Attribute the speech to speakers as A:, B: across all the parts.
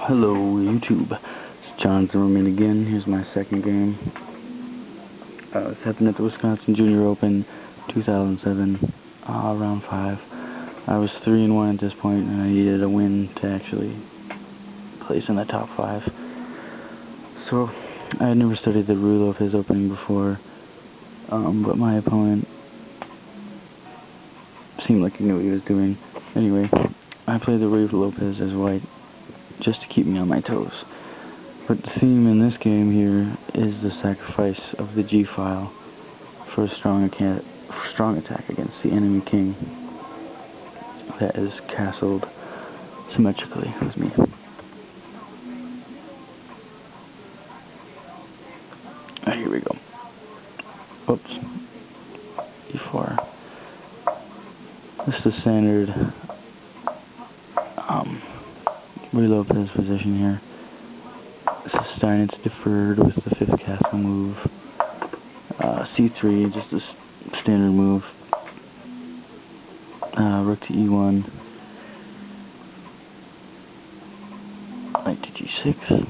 A: Hello YouTube, it's John Zimmermann again. Here's my second game. This happened at the Wisconsin Junior Open 2007, round 5. I was 3-1 at this point, and I needed a win to actually place in the top 5. So, I had never studied the Ruy Lopez opening before, but my opponent seemed like he knew what he was doing. Anyway, I played the Ruy Lopez as white, just to keep me on my toes. But the theme in this game here is the sacrifice of the G file for a strong attack against the enemy king that is castled symmetrically with me. Here we go. Oops. E4. This is the standard Ruy Lopez position here. This is Steinitz deferred with the 5th castle move. C3, just a standard move. Rook to E1. Knight to G6.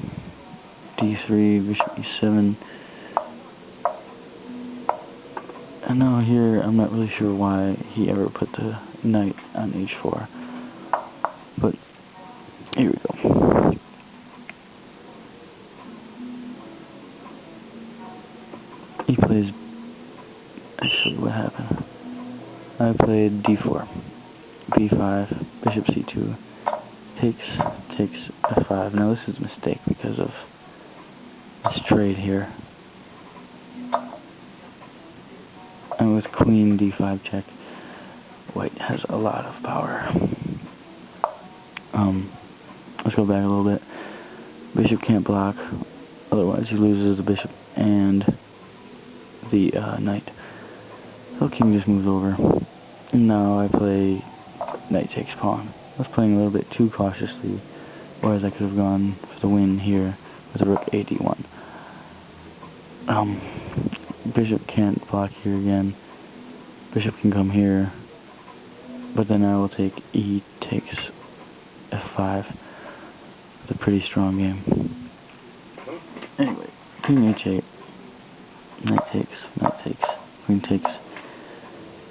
A: D3, bishop E7. And now here, I'm not really sure why he ever put the knight on H4. But here we go. He plays, actually what happened? I played D4, B5, bishop C2, takes F5. Now this is a mistake because of this trade here. And with queen D5 check, white has a lot of power. Let's go back a little bit. Bishop can't block, otherwise he loses the bishop and the knight. So king just moves over. And now I play knight takes pawn. I was playing a little bit too cautiously, whereas I could have gone for the win here with a rook AD1. Bishop can't block here again. Bishop can come here, but then I will take E takes F5. It's a pretty strong game. Anyway, king H8, knight takes, queen takes,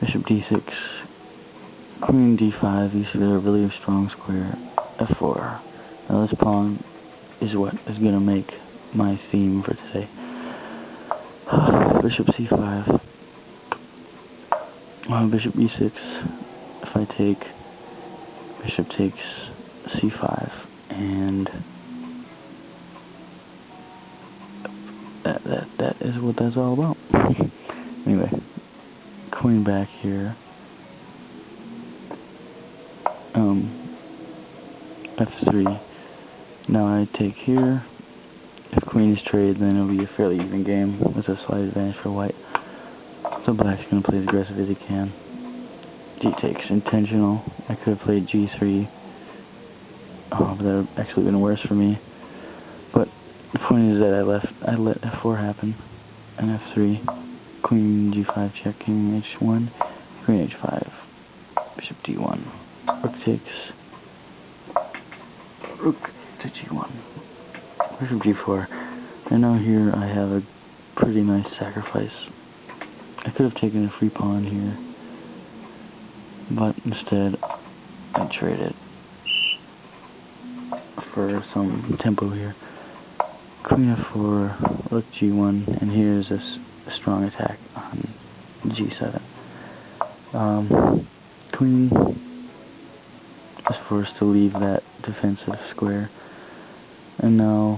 A: bishop D6, queen D5. These are a really strong square. F4. Now this pawn is what is going to make my theme for today. Bishop C5. Bishop E6. If I take, bishop takes C5, and that is what that's all about. Anyway, queen back here. F3. Now I take here. If queen is traded, then it'll be a fairly even game with a slight advantage for white. So black's going to play as aggressive as he can. G takes intentional. I could have played G3, but that would have actually been worse for me. But the point is that I let F4 happen, and F3, queen G5 check, king H1, queen H5, bishop D1, rook takes, rook to G1, bishop G4, and now here I have a pretty nice sacrifice. I could have taken a free pawn here, but instead I traded for some tempo here. Queen F4, rook G1, and here's a strong attack on G7. Queen is forced to leave that defensive square, and now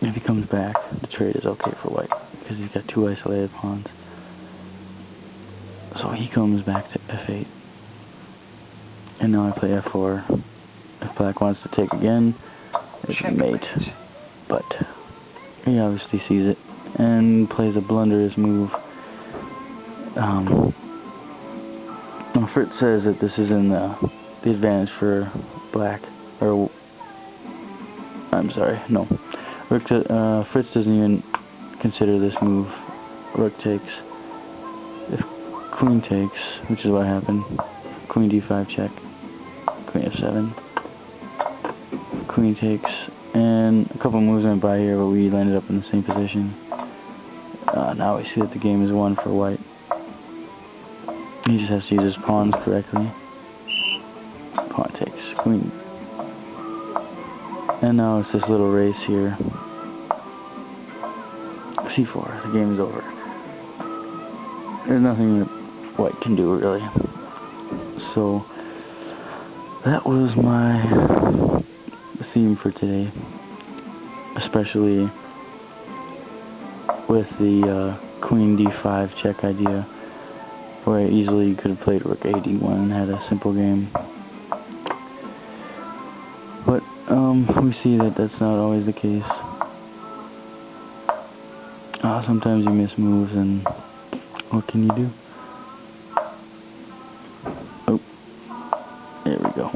A: if he comes back, the trade is okay for white, because he's got 2 isolated pawns. So he comes back to F8, and now I play F4. If black wants to take again, it's a mate, but he obviously sees it and plays a blunderous move. Now Fritz says that this is in the advantage for black, or I'm sorry, no. Fritz doesn't even consider this move. Rook takes. If queen takes, which is what happened, queen D5 check, queen F7, queen takes, and a couple moves went by here, but we landed up in the same position. Now we see that the game is won for white. He just has to use his pawns correctly. Pawn takes, queen. And now it's this little race here. c4, the game is over. There's nothing that white can do, really. So, that was my theme for today. Especially with the queen d5 check idea, where easily you could have played rook a/d1 and had a simple game. But we see that that's not always the case. Sometimes you miss moves, and what can you do? Oh, there we go.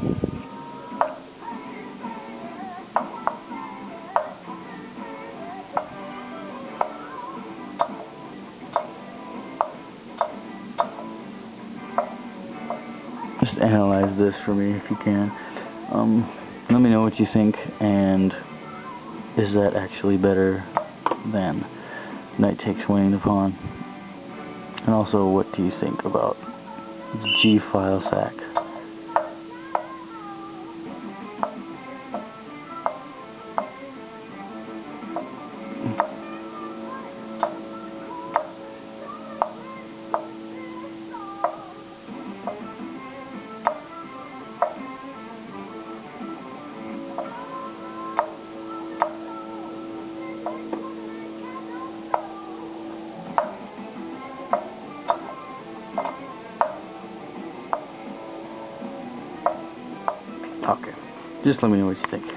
A: Just analyze this for me if you can. Let me know what you think, and is that actually better than knight takes winning the pawn? And also, what do you think about g-file sack? Okay, just let me know what you think.